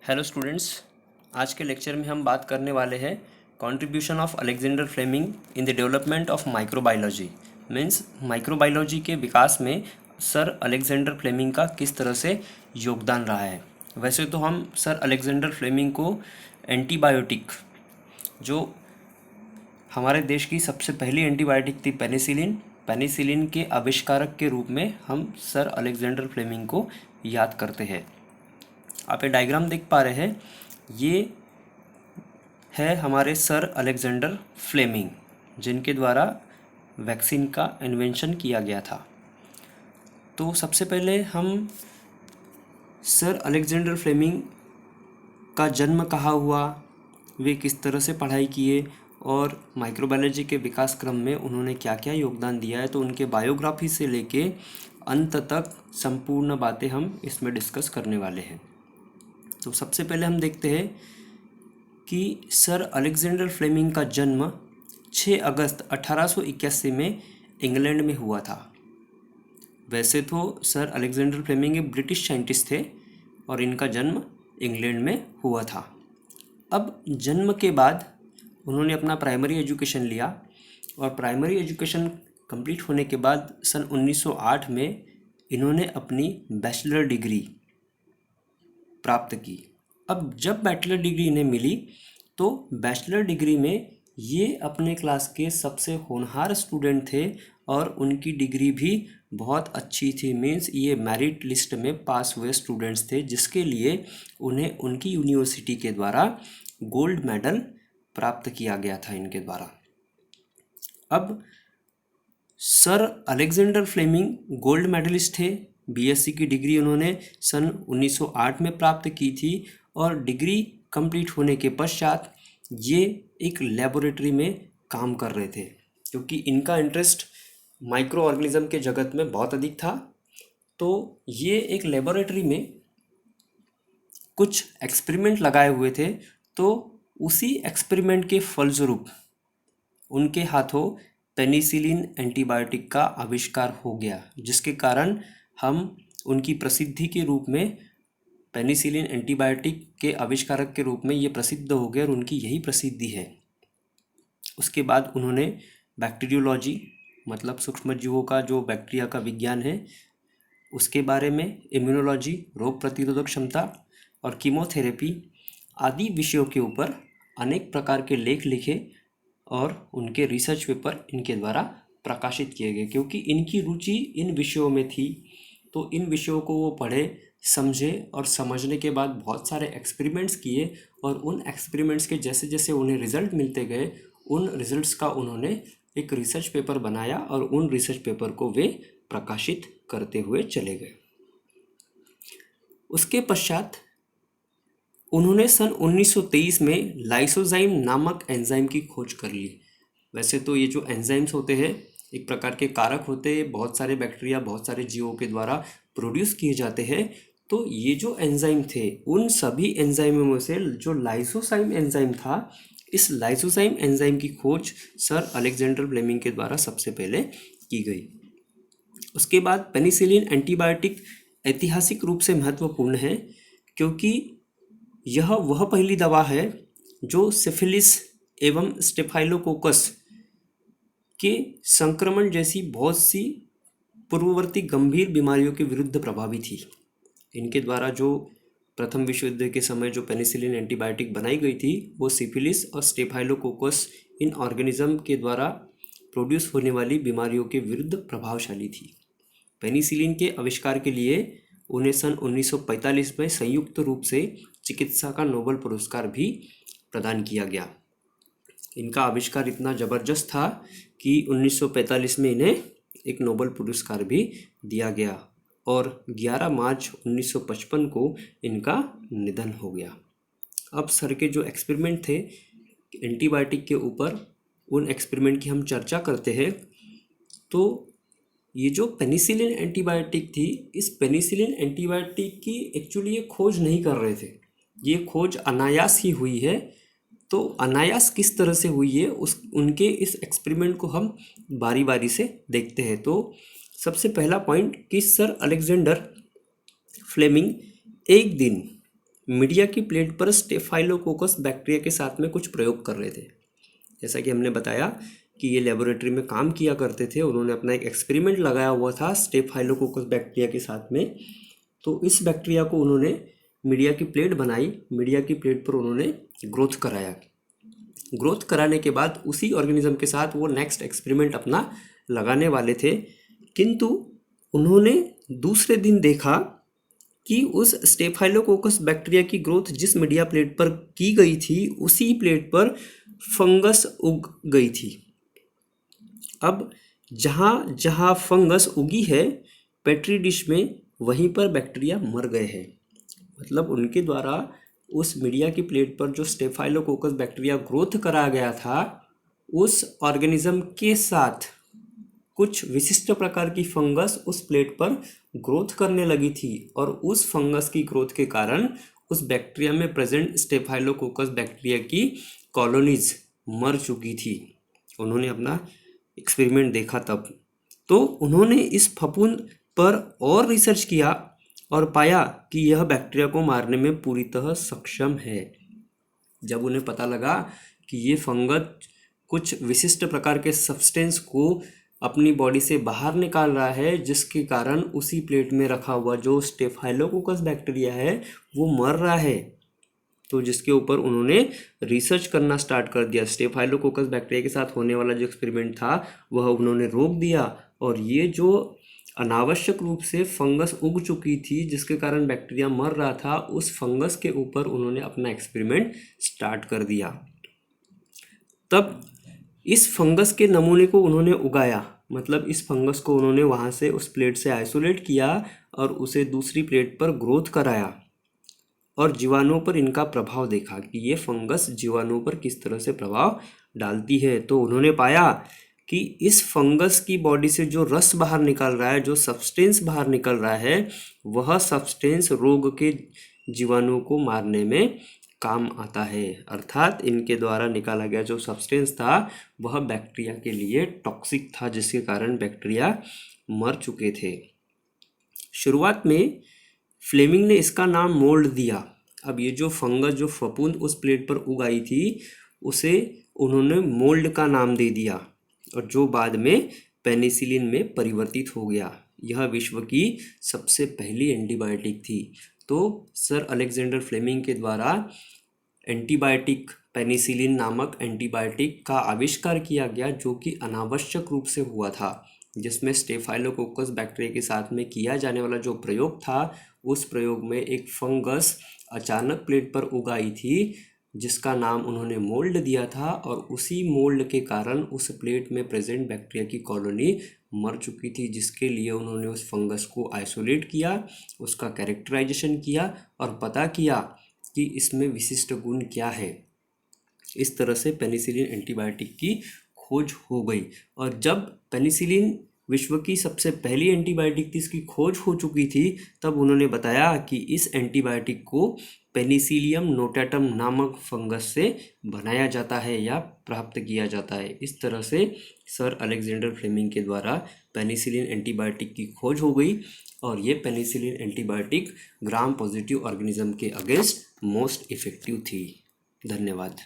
Hello students. आज के lecture में हम बात करने वाले हैं contribution of Alexander Fleming in the development of microbiology. Means microbiology के विकास में सर अलेक्जेंडर फ्लेमिंग का किस तरह से योगदान रहा है। वैसे तो हम सर अलेक्जेंडर फ्लेमिंग को एंटीबायोटिक, जो हमारे देश की सबसे पहली एंटीबायोटिक थी पेनिसिलिन के आविष्कारक के रूप में हम सर अलेक्जेंडर फ्लेमिंग को याद करते हैं। आप ये डायग्राम देख पा रहे हैं, ये है हमारे सर अलेक्जेंडर फ्लेमिंग, जिनके द्वारा वैक्सीन का इन्वेंशन किया गया था। तो सबसे पहले हम सर अलेक्जेंडर फ्लेमिंग का जन्म कहाँ हुआ, वे किस तरह से पढ़ाई किए और माइक्रोबायोलॉजी के विकास क्रम में उन्होंने क्या क्या योगदान दिया है, तो उनके बायोग्राफी से लेके अंत तक संपूर्ण बातें हम इसमें डिस्कस करने वाले हैं। तो सबसे पहले हम देखते हैं कि सर अलेक्जेंडर फ्लेमिंग का जन्म 6 अगस्त 1881 में इंग्लैंड में हुआ था। वैसे तो सर अलेक्जेंडर फ्लेमिंग एक ब्रिटिश साइंटिस्ट थे और इनका जन्म इंग्लैंड में हुआ था। अब जन्म के बाद उन्होंने अपना प्राइमरी एजुकेशन लिया और प्राइमरी एजुकेशन कंप्लीट होने के बाद सन 1908 में इन्होंने अपनी बैचलर डिग्री प्राप्त की। अब जब बैचलर डिग्री इन्हें मिली तो बैचलर डिग्री में ये अपने क्लास के सबसे होनहार स्टूडेंट थे और उनकी डिग्री भी बहुत अच्छी थी। मीन्स ये मेरिट लिस्ट में पास हुए स्टूडेंट्स थे, जिसके लिए उन्हें उनकी यूनिवर्सिटी के द्वारा गोल्ड मेडल प्राप्त किया गया था इनके द्वारा। अब sir Alexander Fleming gold medalist थे। बीएससी की डिग्री उन्होंने सन 1908 में प्राप्त की थी और डिग्री कंप्लीट होने के पश्चात ये एक लेबोरेटरी में काम कर रहे थे, क्योंकि इनका इंटरेस्ट माइक्रो ऑर्गेनिज्म के जगत में बहुत अधिक था। तो ये एक लेबोरेटरी में कुछ एक्सपेरिमेंट लगाए हुए थे, तो उसी एक्सपेरिमेंट के फलस्वरूप उनके हाथों पेनिसिलिन एंटीबायोटिक का आविष्कार हो गया, जिसके कारण हम उनकी प्रसिद्धि के रूप में पेनिसिलिन एंटीबायोटिक के आविष्कारक के रूप में ये प्रसिद्ध हो गए और उनकी यही प्रसिद्धि है। उसके बाद उन्होंने बैक्टीरियोलॉजी, मतलब सूक्ष्मजीवों का जो बैक्टीरिया का विज्ञान है उसके बारे में, इम्यूनोलॉजी, रोग प्रतिरोधक क्षमता और कीमोथेरेपी आदि विषयों के ऊपर अनेक प्रकार के लेख लिखे और उनके रिसर्च पेपर इनके द्वारा प्रकाशित किए गए। क्योंकि इनकी रुचि इन विषयों में थी, तो इन विषयों को वो पढ़े, समझे और समझने के बाद बहुत सारे एक्सपेरिमेंट्स किए और उन एक्सपेरिमेंट्स के जैसे जैसे उन्हें रिजल्ट मिलते गए, उन रिजल्ट्स का उन्होंने एक रिसर्च पेपर बनाया और उन रिसर्च पेपर को वे प्रकाशित करते हुए चले गए। उसके पश्चात उन्होंने सन 1923 में लाइसोजाइम नामक एंजाइम की खोज कर ली। वैसे तो ये जो एंजाइम्स होते हैं एक प्रकार के कारक होते हैं, बहुत सारे बैक्टीरिया, बहुत सारे जीवों के द्वारा प्रोड्यूस किए जाते हैं। तो ये जो एंजाइम थे, उन सभी एंजाइमों में से जो लाइसोजाइम एंजाइम था, इस लाइसोजाइम एंजाइम की खोज सर अलेक्जेंडर फ्लेमिंग के द्वारा सबसे पहले की गई। उसके बाद पेनिसिलिन एंटीबायोटिक ऐतिहासिक रूप से महत्वपूर्ण है, क्योंकि यह वह पहली दवा है जो सिफिलिस एवं स्टेफाइलोकोकस के संक्रमण जैसी बहुत सी पूर्ववर्ती गंभीर बीमारियों के विरुद्ध प्रभावी थी। इनके द्वारा जो प्रथम विश्व युद्ध के समय जो पेनिसिलिन एंटीबायोटिक बनाई गई थी, वो सिफिलिस और स्टेफाइलोकोकस इन ऑर्गेनिज्म के द्वारा प्रोड्यूस होने वाली बीमारियों के विरुद्ध प्रभावशाली थी। पेनिसिलिन के आविष्कार के लिए उन्हें सन 1945 में संयुक्त रूप से चिकित्सा का नोबेल पुरस्कार भी प्रदान किया गया। इनका आविष्कार इतना ज़बरदस्त था कि 1945 में इन्हें एक नोबेल पुरस्कार भी दिया गया और 11 मार्च 1955 को इनका निधन हो गया। अब सर के जो एक्सपेरिमेंट थे एंटीबायोटिक के ऊपर, उन एक्सपेरिमेंट की हम चर्चा करते हैं। तो ये जो पेनिसिलिन एंटीबायोटिक थी, इस पेनिसिलिन एंटीबायोटिक की एक्चुअली ये खोज नहीं कर रहे थे, ये खोज अनायास ही हुई है। तो अनायास किस तरह से हुई है उनके इस एक्सपेरिमेंट को हम बारी बारी से देखते हैं। तो सबसे पहला पॉइंट कि सर अलेक्जेंडर फ्लेमिंग एक दिन मीडिया की प्लेट पर स्टेफाइलोकोकस बैक्टीरिया के साथ में कुछ प्रयोग कर रहे थे। जैसा कि हमने बताया कि ये लेबोरेटरी में काम किया करते थे, उन्होंने अपना एक एक्सपेरिमेंट लगाया हुआ था स्टेफाइलोकोकस बैक्टीरिया के साथ में। तो इस बैक्टीरिया को उन्होंने मीडिया की प्लेट बनाई, मीडिया की प्लेट पर उन्होंने ग्रोथ कराया। ग्रोथ कराने के बाद उसी ऑर्गेनिज्म के साथ वो नेक्स्ट एक्सपेरिमेंट अपना लगाने वाले थे, किंतु उन्होंने दूसरे दिन देखा कि उस स्टेफाइलोकोकस बैक्टीरिया की ग्रोथ जिस मीडिया प्लेट पर की गई थी उसी प्लेट पर फंगस उग गई थी। अब जहाँ जहाँ फंगस उगी है पेट्री डिश में, वहीं पर बैक्टीरिया मर गए हैं। मतलब उनके द्वारा उस मीडिया की प्लेट पर जो स्टेफाइलोकोकस बैक्टीरिया ग्रोथ कराया गया था, उस ऑर्गेनिज्म के साथ कुछ विशिष्ट प्रकार की फंगस उस प्लेट पर ग्रोथ करने लगी थी, और उस फंगस की ग्रोथ के कारण उस बैक्टीरिया में प्रेजेंट स्टेफाइलोकोकस बैक्टीरिया की कॉलोनीज मर चुकी थी। उन्होंने अपना एक्सपेरिमेंट देखा तब। तो उन्होंने इस फफूंद पर और रिसर्च किया और पाया कि यह बैक्टीरिया को मारने में पूरी तरह सक्षम है। जब उन्हें पता लगा कि ये फंगस कुछ विशिष्ट प्रकार के सब्सटेंस को अपनी बॉडी से बाहर निकाल रहा है, जिसके कारण उसी प्लेट में रखा हुआ जो स्टेफाइलोकोकस बैक्टीरिया है वो मर रहा है, तो जिसके ऊपर उन्होंने रिसर्च करना स्टार्ट कर दिया। स्टेफाइलोकोकस बैक्टीरिया के साथ होने वाला जो एक्सपेरिमेंट था वह उन्होंने रोक दिया, और ये जो अनावश्यक रूप से फंगस उग चुकी थी जिसके कारण बैक्टीरिया मर रहा था, उस फंगस के ऊपर उन्होंने अपना एक्सपेरिमेंट स्टार्ट कर दिया। तब इस फंगस के नमूने को उन्होंने उगाया, मतलब इस फंगस को उन्होंने वहाँ से उस प्लेट से आइसोलेट किया और उसे दूसरी प्लेट पर ग्रोथ कराया, और जीवाणुओं पर इनका प्रभाव देखा कि ये फंगस जीवाणुओं पर किस तरह से प्रभाव डालती है। तो उन्होंने पाया कि इस फंगस की बॉडी से जो रस बाहर निकल रहा है, जो सब्सटेंस बाहर निकल रहा है, वह सब्सटेंस रोग के जीवाणुओं को मारने में काम आता है। अर्थात इनके द्वारा निकाला गया जो सब्सटेंस था वह बैक्टीरिया के लिए टॉक्सिक था, जिसके कारण बैक्टीरिया मर चुके थे। शुरुआत में फ्लेमिंग ने इसका नाम मोल्ड दिया। अब ये जो फंगस, जो फफूंद उस प्लेट पर उगाई थी, उसे उन्होंने मोल्ड का नाम दे दिया, और जो बाद में पेनिसिलिन में परिवर्तित हो गया। यह विश्व की सबसे पहली एंटीबायोटिक थी। तो सर अलेक्जेंडर फ्लेमिंग के द्वारा एंटीबायोटिक पेनिसिलिन नामक एंटीबायोटिक का आविष्कार किया गया, जो कि अनावश्यक रूप से हुआ था, जिसमें स्टेफाइलोकोकस बैक्टीरिया के साथ में किया जाने वाला जो प्रयोग था, उस प्रयोग में एक फंगस अचानक प्लेट पर उगाई थी जिसका नाम उन्होंने मोल्ड दिया था, और उसी मोल्ड के कारण उस प्लेट में प्रेजेंट बैक्टीरिया की कॉलोनी मर चुकी थी, जिसके लिए उन्होंने उस फंगस को आइसोलेट किया, उसका कैरेक्टराइजेशन किया और पता किया कि इसमें विशिष्ट गुण क्या है। इस तरह से पेनिसिलिन एंटीबायोटिक की खोज हो गई, और जब पेनिसिलिन विश्व की सबसे पहली एंटीबायोटिक थी, इसकी खोज हो चुकी थी, तब उन्होंने बताया कि इस एंटीबायोटिक को पेनिसिलियम नोटाटम नामक फंगस से बनाया जाता है या प्राप्त किया जाता है। इस तरह से सर अलेक्जेंडर फ्लेमिंग के द्वारा पेनिसिलिन एंटीबायोटिक की खोज हो गई, और ये penicillin antibiotic gram positive organism के अगेंस्ट मोस्ट इफेक्टिव थी। धन्यवाद।